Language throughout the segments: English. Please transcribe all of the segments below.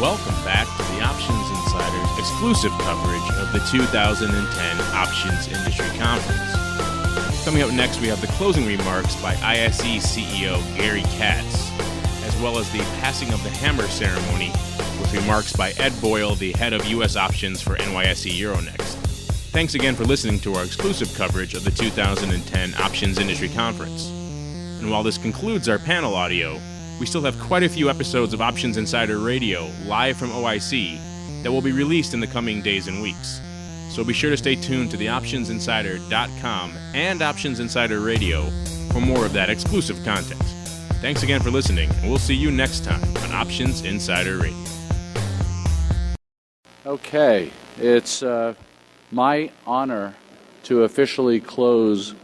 welcome back to the Options Insider's exclusive coverage of the 2010 Options Industry Conference. Coming up next, we have the closing remarks by ISE CEO Gary Katz, as well as the passing of the hammer ceremony with remarks by Ed Boyle, the head of U.S. options for NYSE Euronext. Thanks again for listening to our exclusive coverage of the 2010 Options Industry Conference. And while this concludes our panel audio, we still have quite a few episodes of Options Insider Radio live from OIC that will be released in the coming days and weeks. So be sure to stay tuned to the OptionsInsider.com and Options Insider Radio for more of that exclusive content. Thanks again for listening, and we'll see you next time on Options Insider Radio. Okay, it's my honor to officially close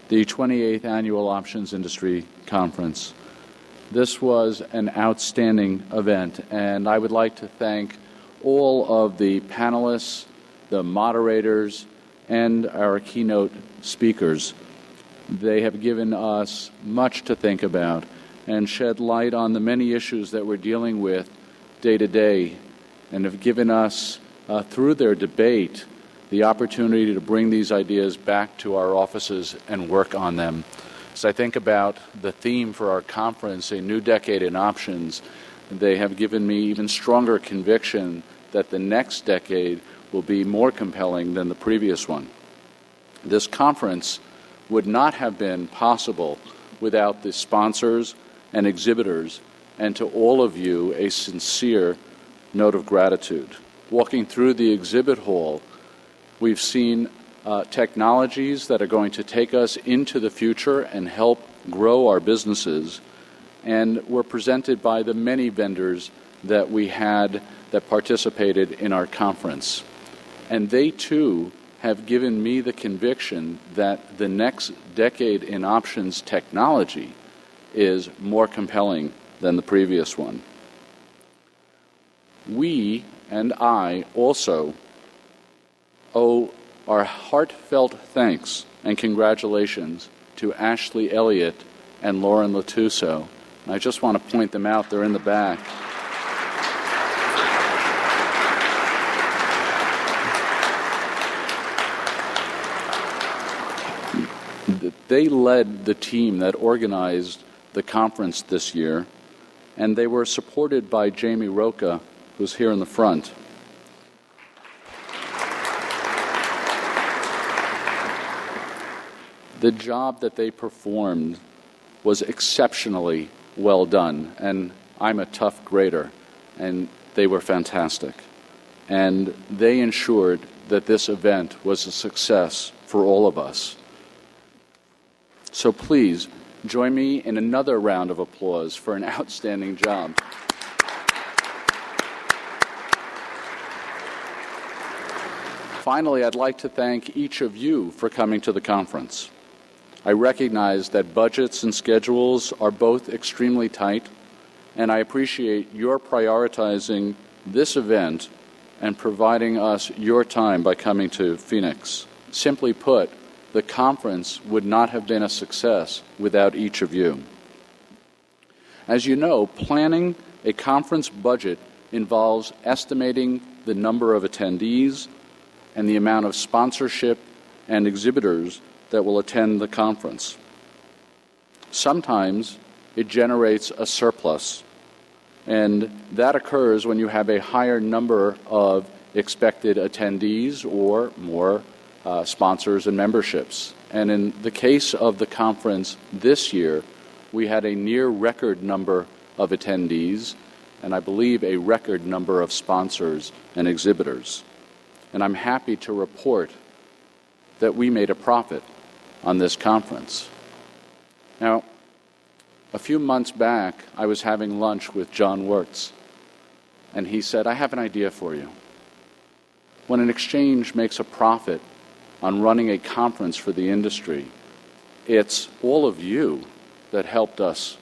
the 28th Annual Options Industry Conference. This was an outstanding event, and I would like to thank all of the panelists, the moderators, and our keynote speakers. They have given us much to think about and shed light on the many issues that we're dealing with day to day, and have given us, through their debate, the opportunity to bring these ideas back to our offices and work on them. As I think about the theme for our conference, A New Decade in Options, they have given me even stronger conviction that the next decade will be more compelling than the previous one. This conference would not have been possible without the sponsors and exhibitors, and to all of you, a sincere note of gratitude. Walking through the exhibit hall, we've seen technologies that are going to take us into the future and help grow our businesses, and were presented by the many vendors that we had that participated in our conference. And they, too, have given me the conviction that the next decade in options technology is more compelling than the previous one. We, and I, also owe our heartfelt thanks and congratulations to Ashley Elliott and Lauren Latuso. And I just want to point them out. They're in the back. They led the team that organized the conference this year, and they were supported by Jamie Roca, who's here in the front. The job that they performed was exceptionally well done, and I'm a tough grader, and they were fantastic. And they ensured that this event was a success for all of us. So please, join me in another round of applause for an outstanding job. Finally, I'd like to thank each of you for coming to the conference. I recognize that budgets and schedules are both extremely tight, and I appreciate your prioritizing this event and providing us your time by coming to Phoenix. Simply put, the conference would not have been a success without each of you. As you know, planning a conference budget involves estimating the number of attendees and the amount of sponsorship and exhibitors that will attend the conference. Sometimes it generates a surplus, and that occurs when you have a higher number of expected attendees or more sponsors and memberships. And in the case of the conference this year, we had a near record number of attendees, and I believe a record number of sponsors and exhibitors. And I'm happy to report that we made a profit on this conference. Now, a few months back, I was having lunch with John Wirtz, and he said, I have an idea for you. When an exchange makes a profit on running a conference for the industry, it's all of you that helped us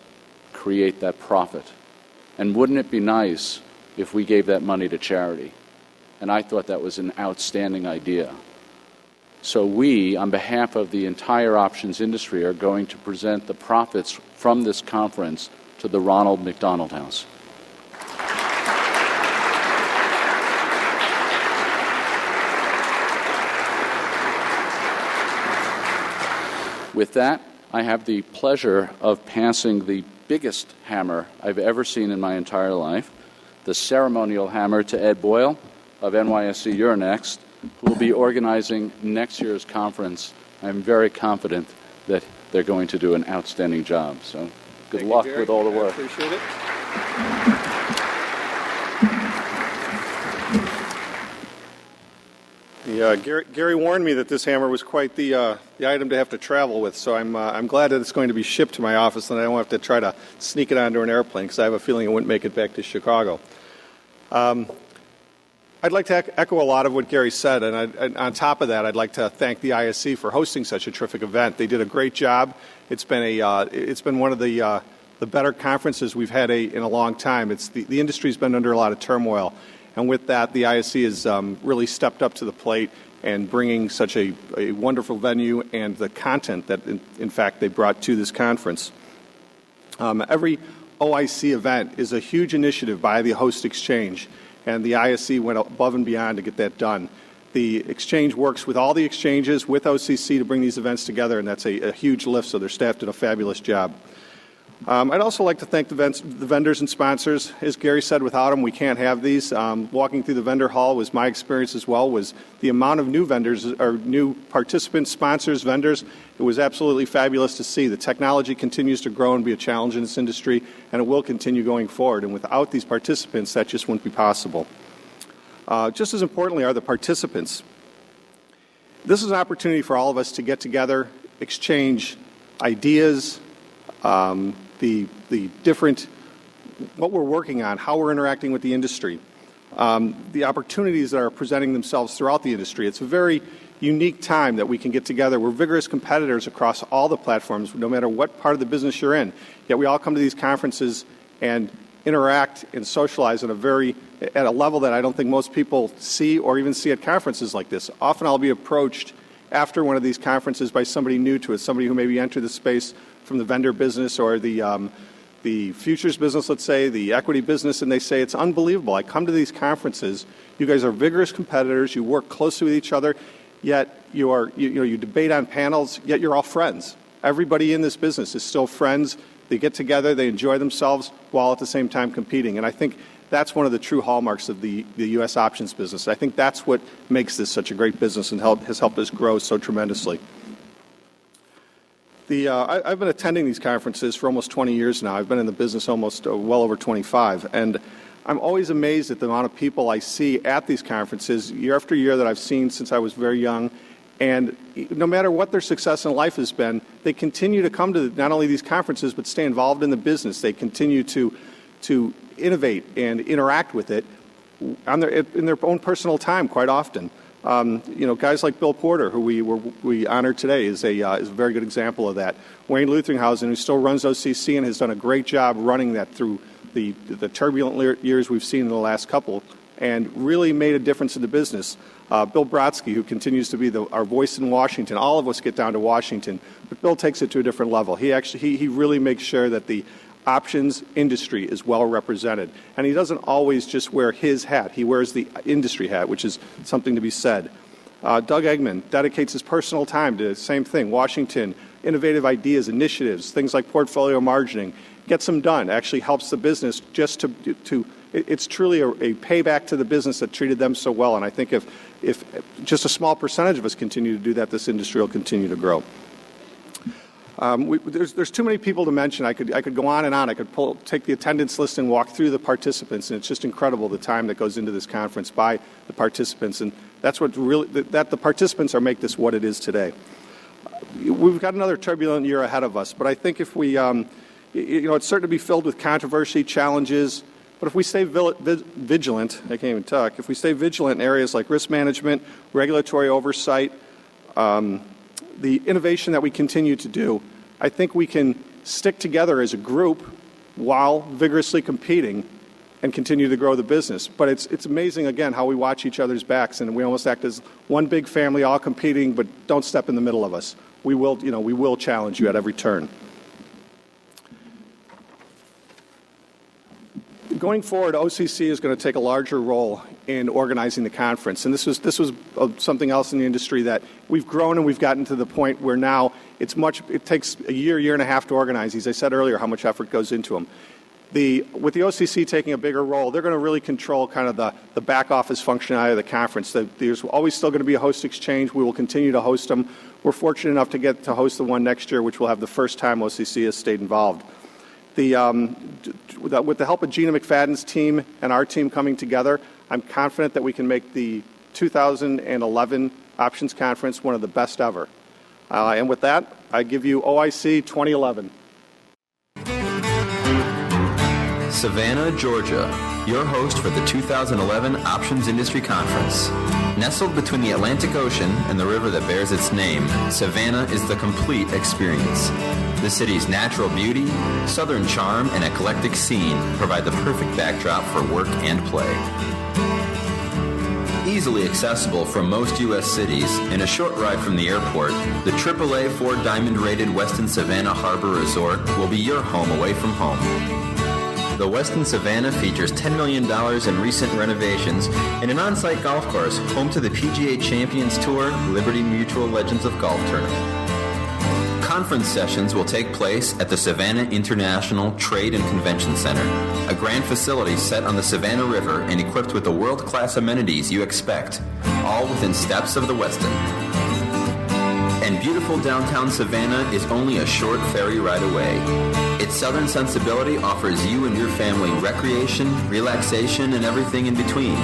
create that profit. And wouldn't it be nice if we gave that money to charity? And I thought that was an outstanding idea. So we, on behalf of the entire options industry, are going to present the profits from this conference to the Ronald McDonald House. With that, I have the pleasure of passing the biggest hammer I've ever seen in my entire life, the ceremonial hammer, to Ed Boyle of NYSE Euronext, who will be organizing next year's conference. I'm very confident that they're going to do an outstanding job. So good luck with all the work. I appreciate it. Gary warned me that this hammer was quite the item to have to travel with, so I'm glad that it's going to be shipped to my office and I don't have to try to sneak it onto an airplane because I have a feeling it wouldn't make it back to Chicago. I'd like to echo a lot of what Gary said, and on top of that, I'd like to thank the ISC for hosting such a terrific event. They did a great job. It's been one of the better conferences we've had in a long time. The industry's been under a lot of turmoil, and with that, the ISC has really stepped up to the plate and bringing such a wonderful venue and the content that, in fact, they brought to this conference. Every OIC event is a huge initiative by the host exchange, and the ISC went above and beyond to get that done. The exchange works with all the exchanges, with OCC, to bring these events together, and that's a huge lift, so their staff did a fabulous job. I'd also like to thank the vendors and sponsors. As Gary said, without them, we can't have these. Walking through the vendor hall was my experience as well, was the amount of new vendors, or new participants, sponsors, vendors. It was absolutely fabulous to see. The technology continues to grow and be a challenge in this industry, and it will continue going forward. And without these participants, that just wouldn't be possible. Just as importantly are the participants. This is an opportunity for all of us to get together, exchange ideas, the different, what we're working on, how we're interacting with the industry, the opportunities that are presenting themselves throughout the industry. It's a very unique time that we can get together. We're vigorous competitors across all the platforms, no matter what part of the business you're in. Yet we all come to these conferences and interact and socialize at a level that I don't think most people see or even see at conferences like this. Often I'll be approached after one of these conferences by somebody new to it, somebody who maybe entered the space from the vendor business or the futures business, let's say, the equity business, and they say, it's unbelievable. I come to these conferences, you guys are vigorous competitors, you work closely with each other, yet you debate on panels, yet you're all friends. Everybody in this business is still friends. They get together, they enjoy themselves while at the same time competing. And I think that's one of the true hallmarks of the U.S. options business. I think that's what makes this such a great business and has helped us grow so tremendously. I've been attending these conferences for almost 20 years now. I've been in the business almost well over 25. And I'm always amazed at the amount of people I see at these conferences year after year that I've seen since I was very young. And no matter what their success in life has been, they continue to come to not only these conferences, but stay involved in the business. They continue to innovate and interact with it in their own personal time quite often. Guys like Bill Porter, who we honored today, is a very good example of that. Wayne Luthringhausen, who still runs OCC and has done a great job running that through the turbulent years we've seen in the last couple, and really made a difference in the business. Bill Brodsky, who continues to be our voice in Washington. All of us get down to Washington, but Bill takes it to a different level. He really makes sure that the options industry is well represented. And he doesn't always just wear his hat. He wears the industry hat, which is something to be said. Doug Eggman dedicates his personal time to the same thing, Washington, innovative ideas, initiatives, things like portfolio margining, gets them done, actually helps the business just it's truly a payback to the business that treated them so well. And I think if just a small percentage of us continue to do that, this industry will continue to grow. There's too many people to mention. I could go on and on. I could take the attendance list and walk through the participants, and it's just incredible the time that goes into this conference by the participants, and that's what really that the participants make this what it is today. We've got another turbulent year ahead of us, but I think if we, it's certain to be filled with controversy, challenges. But if we stay vigilant, I can't even talk. If we stay vigilant in areas like risk management, regulatory oversight, the innovation that we continue to do, I think we can stick together as a group while vigorously competing and continue to grow the business. But it's amazing, again, how we watch each other's backs, and we almost act as one big family, all competing, but don't step in the middle of us. We will challenge you at every turn. Going forward, OCC is going to take a larger role in organizing the conference. And this was something else in the industry that we've grown and we've gotten to the point where now It takes a year and a half to organize these. I said earlier how much effort goes into them. With the OCC taking a bigger role, they're going to really control kind of the back office functionality of the conference. There's always still going to be a host exchange. We will continue to host them. We're fortunate enough to get to host the one next year, which will have the first time OCC has stayed involved. With the help of Gina McFadden's team and our team coming together, I'm confident that we can make the 2011 Options Conference one of the best ever. And with that, I give you OIC 2011. Savannah, Georgia, your host for the 2011 Options Industry Conference. Nestled between the Atlantic Ocean and the river that bears its name, Savannah is the complete experience. The city's natural beauty, southern charm, and eclectic scene provide the perfect backdrop for work and play. Easily accessible from most U.S. cities and a short ride from the airport, the AAA 4-diamond rated Westin Savannah Harbor Resort will be your home away from home. The Westin Savannah features $10 million in recent renovations and an on-site golf course home to the PGA Champions Tour Liberty Mutual Legends of Golf Tournament. Conference sessions will take place at the Savannah International Trade and Convention Center, a grand facility set on the Savannah River and equipped with the world-class amenities you expect, all within steps of the Westin. And beautiful downtown Savannah is only a short ferry ride away. Its southern sensibility offers you and your family recreation, relaxation, and everything in between.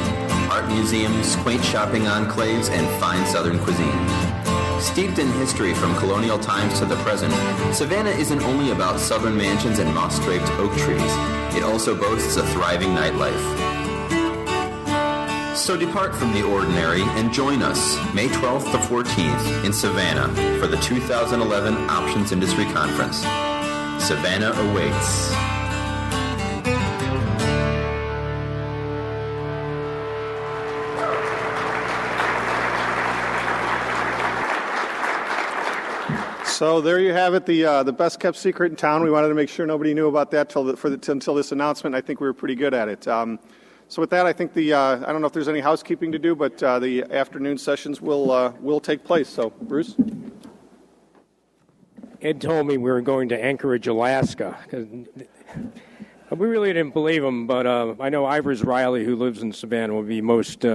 Art museums, quaint shopping enclaves, and fine southern cuisine. Steeped in history from colonial times to the present, Savannah isn't only about southern mansions and moss-draped oak trees. It also boasts a thriving nightlife. So depart from the ordinary and join us May 12th to 14th in Savannah for the 2011 Options Industry Conference. Savannah awaits. So there you have it, the best kept secret in town. We wanted to make sure nobody knew about that until this announcement. I think we were pretty good at it. So with that, I think I don't know if there's any housekeeping to do, but the afternoon sessions will take place. So, Bruce? Ed told me we were going to Anchorage, Alaska. We really didn't believe him, but I know Ivers Riley, who lives in Savannah, will be most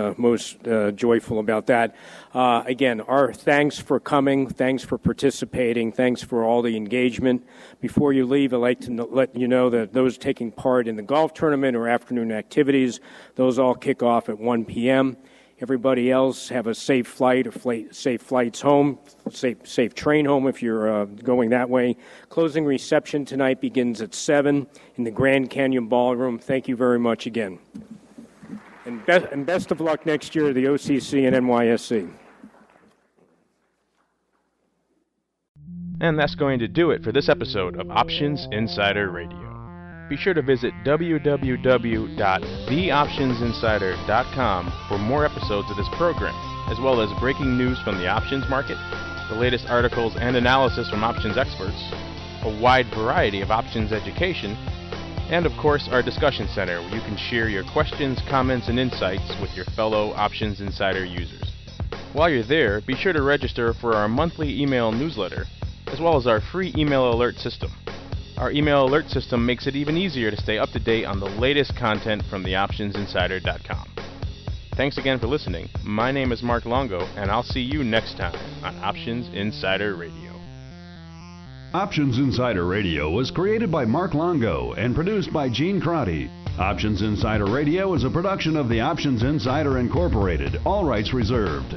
joyful about that. Again, our thanks for coming, thanks for participating, thanks for all the engagement. Before you leave, I'd like to let you know that those taking part in the golf tournament or afternoon activities, those all kick off at 1 p.m. Everybody else have a safe flight or safe flights home, safe train home if you're going that way. Closing reception tonight begins at 7 in the Grand Canyon Ballroom. Thank you very much again. And best of luck next year to the OCC and NYSC. And that's going to do it for this episode of Options Insider Radio. Be sure to visit www.theoptionsinsider.com for more episodes of this program, as well as breaking news from the options market, the latest articles and analysis from options experts, a wide variety of options education, and of course our discussion center where you can share your questions, comments, and insights with your fellow Options Insider users. While you're there, be sure to register for our monthly email newsletter, as well as our free email alert system. Our email alert system makes it even easier to stay up to date on the latest content from theoptionsinsider.com. Thanks again for listening. My name is Mark Longo, and I'll see you next time on Options Insider Radio. Options Insider Radio was created by Mark Longo and produced by Gene Crotty. Options Insider Radio is a production of the Options Insider Incorporated, all rights reserved.